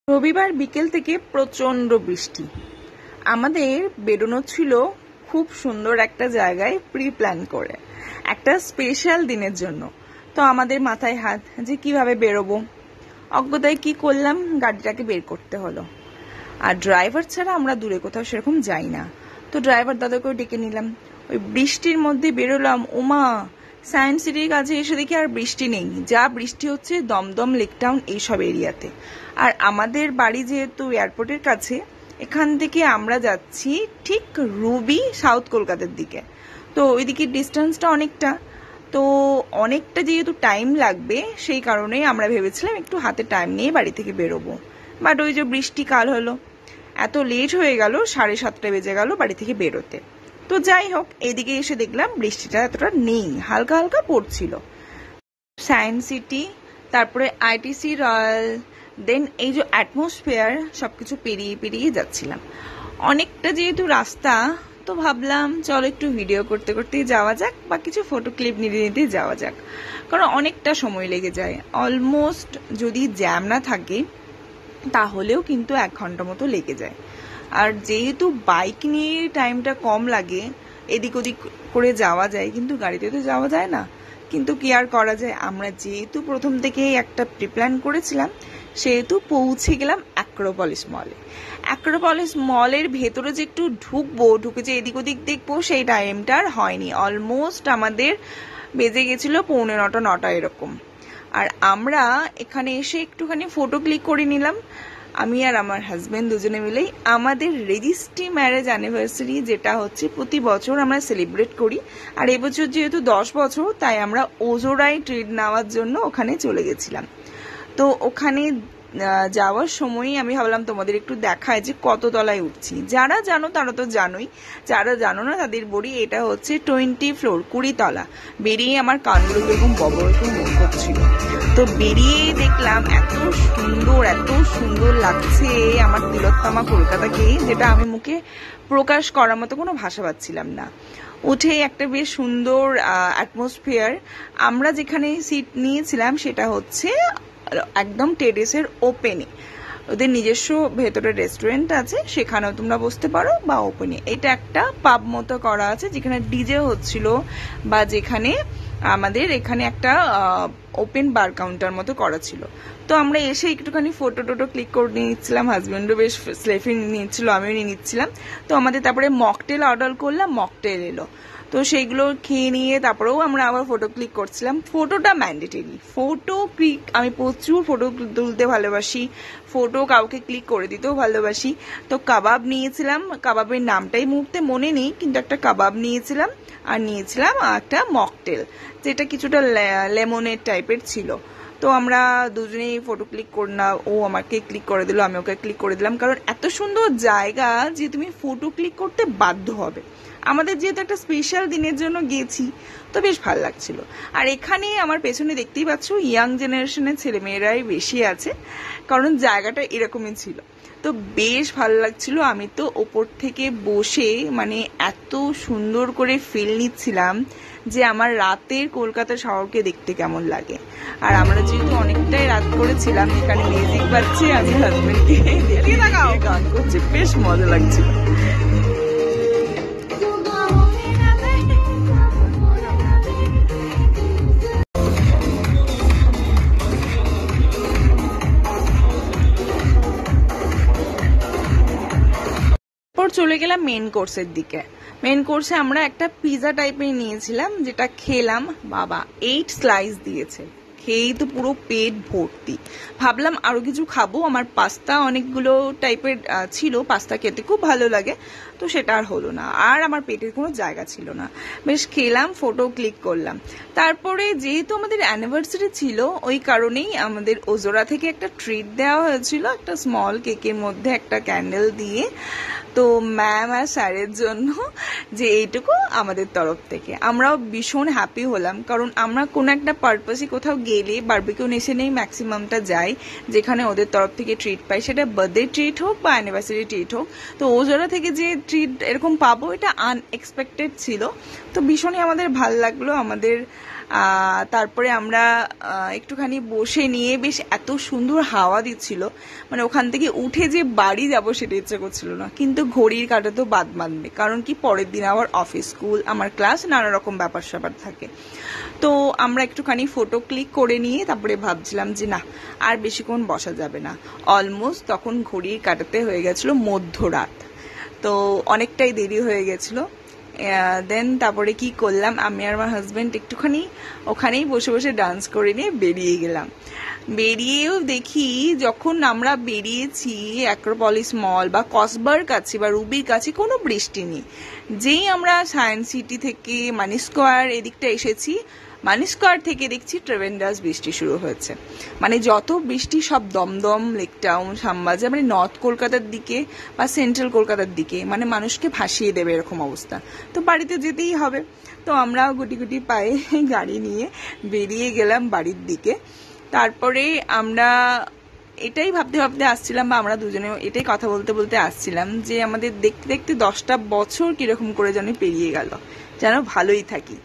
রবিবার বিকেল থেকে প্রচন্ড বৃষ্টি। আমাদের বেরোনো ছিল খুব সুন্দর একটা জায়গায় প্রি প্ল্যান করে একটা স্পেশাল দিনের জন্য। তো আমাদের মাথায় হাত যে কিভাবে বেরোবো, অজ্ঞতায় কি করলাম, গাড়িটাকে বের করতে হলো। আর ড্রাইভার ছাড়া আমরা দূরে কোথাও সেরকম যাই না, তো ড্রাইভার দাদাকেও ডেকে নিলাম। ওই বৃষ্টির মধ্যে বেরোলাম। ওমা, সায়েন্স সিটির কাছে এসে দেখি আর বৃষ্টি নেই, যা বৃষ্টি হচ্ছে দমদম লেক টাউন এইসব এরিয়াতে। আর আমাদের বাড়ি যেহেতু এয়ারপোর্টের কাছে, এখান থেকে আমরা যাচ্ছি ঠিক রুবি সাউথ কলকাতার দিকে। তো ওইদিকে ডিস্টেন্সটা অনেকটা, তো অনেকটা যেহেতু টাইম লাগবে সেই কারণে আমরা ভেবেছিলাম একটু হাতে টাইম নিয়ে বাড়ি থেকে বেরোবো। বাট ওই যে বৃষ্টি কাল হলো, এত লেট হয়ে গেল, 7:30 বেজে গেল বাড়ি থেকে বেরোতে। তো যাই হোক, এদিকে এসে দেখলাম বৃষ্টিটা এতটা নেই, হালকা হালকা পড়ছিল। সায়েন্স সিটি, তারপরে আইটিসি রয়্যাল, দেন এই যে অ্যাটমসফিয়ার, সবকিছু পেরিয়ে পেরিয়ে যাচ্ছিলাম। অনেকটা যেহেতু রাস্তা, তো ভাবলাম চলো একটু ভিডিও করতে করতে যাওয়া যাক বা কিছু ফটো ক্লিপ নিতে নিতে যাওয়া যাক, কারণ অনেকটা সময় লেগে যায়। অলমোস্ট যদি জ্যাম না থাকে তাহলেও কিন্তু 1 ঘন্টা মতো লেগে যায়। আর যেহেতু বাইক নিয়ে টাইমটা কম লাগে, এদিক ওদিক করে যাওয়া যায়, কিন্তু গাড়িতে তো যাওয়া যায় না। কিন্তু কি আর করা যায়, আমরা যেহেতু প্রথম থেকেই একটা প্রিপ্ল্যান করেছিলাম, সেহেতু পৌঁছে গেলাম অ্যাক্রোপলিস মলে। অ্যাক্রোপলিস মলের ভেতরে যে একটু ঢুকে যে এদিক ওদিক দেখবো, সেই টাইমটা আর হয়নি। অলমোস্ট আমাদের বেজে গেছিল 8:45-9 এরকম। আর আমরা এখানে এসে একটুখানি ফটো ক্লিক করে নিলাম, আমি আর আমার হাজবেন্ড দুজনে মিলেই। আমাদের রেজিস্ট্রি ম্যারেজ অ্যানিভার্সারি, যেটা হচ্ছে প্রতি বছর আমরা সেলিব্রেট করি, আর এবছর যেহেতু 10 বছর, তাই আমরা ওজোরায় ট্রিট নেওয়ার জন্য ওখানে চলে গেছিলাম। তো ওখানে যাওয়ার সময়ই আমি ভাবলাম তোমাদের একটু দেখায় যে কত তলায় উঠছি। যারা জানো তারা তো জানোই, যারা জানো না তাদের বলি, এটা হচ্ছে 20 ফ্লোর, 20 তলা। বেরিয়ে আমার কানগুলো এরকম বড় একটু মন করছিল। তো বেরিয়ে দেখলাম এত সুন্দর লাগছে আমার তিলোত্তমা কলকাতাকে, যেটা আমি মুখে প্রকাশ করার মতো কোনো ভাষা পাচ্ছিলাম না। উঠে একটা বেশ সুন্দর অ্যাটমসফিয়ার। আমরা যেখানে সিট নিয়েছিলাম সেটা হচ্ছে একদম টেরেসের ওপেনে, ওদের নিজস্ব ভেতরে রেস্টুরেন্ট আছে, সেখানেও তোমরা বসতে পারো, বা ওপেনে এটা একটা পাব মতো করা আছে, যেখানে ডিজে হচ্ছিল, বা যেখানে আমাদের এখানে একটা ওপেন বার কাউন্টার মতো করা ছিল। তো আমরা এসে একটুখানি ফটো টোটো ক্লিক করে নিচ্ছিলাম, হাজবেন্ডও বেশ সেলফি নিচ্ছিল, আমিও নিয়ে নিচ্ছিলাম। তো আমাদের তারপরে মকটেল অর্ডার করলাম, মকটেল এলো। তো সেইগুলো খেয়ে নিয়ে তারপরেও আমরা আবার ফটো ক্লিক করছিলাম। ফটোটা ম্যান্ডেটরি, ফটো ক্লিক, আমি প্রচুর ফটো তুলতে ভালোবাসি, ফটো কাউকে ক্লিক করে দিতেও ভালোবাসি। তো কাবাব নিয়েছিলাম, কাবাবের নামটাই মুহূর্তে মনে নেই, কিন্তু একটা কাবাব নিয়েছিলাম, আর নিয়েছিলাম একটা মকটেল, যেটা কিছুটা লেমনের টাইপের ছিল। তো আমরা দুজনেই ফটো ক্লিক না, ও আমাকে ক্লিক করে দিল, আমি ওকে ক্লিক করে দিলাম, কারণ এত সুন্দর জায়গা যে তুমি ফটো ক্লিক করতে বাধ্য হবে। আমাদের যেহেতু একটা স্পেশাল দিনের জন্য গেছি, তো বেশ ভালো লাগছিল। আর এখানে আমার পেছনে দেখতেই পাচ্ছ, ইয়াং জেনারেশনের ছেলেমেয়েরাই বেশি আছে, কারণ জায়গাটা এরকমই ছিল। তো বেশ ভালো লাগছিল। আমি তো ওপর থেকে বসে মানে এত সুন্দর করে ফিল নিচ্ছিলাম যে আমার রাতের কলকাতা শহরকে দেখতে কেমন লাগে। আর আমরা যেহেতু অনেকটাই রাত করেছিলাম, এখানে মিউজিক বাজছে, আমি হাজবেন্ডকে গান করছি, বেশ মজা লাগছিল। চলে গেলাম মেন কোর্সের দিকে। মেন কোর্সে আমরা একটা পিজা টাইপের নিয়েছিলাম, যেটা খেলাম, বাবা 8 স্লাইস দিয়েছে, খেয়েই তো পুরো পেট ভর্তি। ভাবলাম আরো কিছু খাবো, আমার পাস্তা অনেকগুলো টাইপের ছিল, পাস্তা খেতে খুব ভালো লাগে, তো সেটা আর হলো না, আর আমার পেটের কোনো জায়গা ছিল না। বেশ খেলাম, ফটো ক্লিক করলাম। তারপরে যেহেতু আমাদের অ্যানিভার্সারি ছিল, ওই কারণেই আমাদের ওজোরা থেকে একটা ট্রিট দেওয়া হয়েছিল, একটা স্মল কেকের মধ্যে একটা ক্যান্ডেল দিয়ে। তো ম্যাম আর স্যারের জন্য যে এইটুকু আমাদের তরফ থেকে, আমরাও ভীষণ হ্যাপি হলাম, কারণ আমরা কোনো একটা পারপাসে কোথাও গেলে বারবিকিউ নেশনেই ম্যাক্সিমামটা যাই, যেখানে ওদের তরফ থেকে ট্রিট পাই, সেটা বার্থডে ট্রিট হোক বা অ্যানিভার্সারি ট্রিট হোক। তো ওজোরা থেকে যে ট্রিট এরকম পাবো, এটা আনএক্সপেক্টেড ছিল। তো ভীষণই আমাদের ভাল লাগলো। আমাদের তারপরে আমরা একটুখানি বসে নিয়ে, বেশ এত সুন্দর হাওয়া দিচ্ছিল, মানে ওখান থেকে উঠে যে বাড়ি যাব সেটা ইচ্ছে করছিল না, কিন্তু ঘড়ির কাঁটা তো বাদ মানবে, কারণ কি পরের দিন আবার অফিস, স্কুল, আমার ক্লাস, নানা রকম ব্যাপার স্যাপার থাকে। তো আমরা একটুখানি ফটো ক্লিক করে নিয়ে তারপরে ভাবছিলাম যে না, আর বেশিক্ষণ বসা যাবে না। অলমোস্ট তখন ঘড়ির কাঁটাতে হয়ে গেছিল মধ্যরাত, তো অনেকটাই দেরি হয়ে গেছিল। দেন তারপরে কি করলাম, আমি আর আমার হাজব্যান্ড একটুখানি ওখানেই বসে বসে ডান্স করে নিয়ে বেরিয়ে গেলাম। বেরিয়েও দেখি, যখন আমরা বেরিয়েছি অ্যাক্রোপলিস মল বা কসবার কাছে বা রুবির কাছে, কোনো বৃষ্টি নেই। যেই আমরা সায়েন্স সিটি থেকে মানি স্কোয়ার এদিকটা এসেছি, মানি স্কোয়ার থেকে দেখছি ট্রেভেন্ডাস বৃষ্টি শুরু হয়েছে। মানে যত বৃষ্টি সব দমদম, লেক টাউন, শ্যামবাজার, মানে নর্থ কলকাতার দিকে বা সেন্ট্রাল কলকাতার দিকে, মানে মানুষকে ভাসিয়ে দেবে এরকম অবস্থা। তো বাড়িতে যেতেই হবে, তো আমরাও গুটি গুটি পায়ে গাড়ি নিয়ে বেরিয়ে গেলাম বাড়ির দিকে। তারপরে আমরা এটাই ভাবতে ভাবতে আসছিলাম, বা আমরা দুজনে এটাই কথা বলতে বলতে আসছিলাম, যে আমাদের দেখতে দেখতে 10টা বছর কিরকম করে যেন পেরিয়ে গেল, যেন ভালোই থাকি।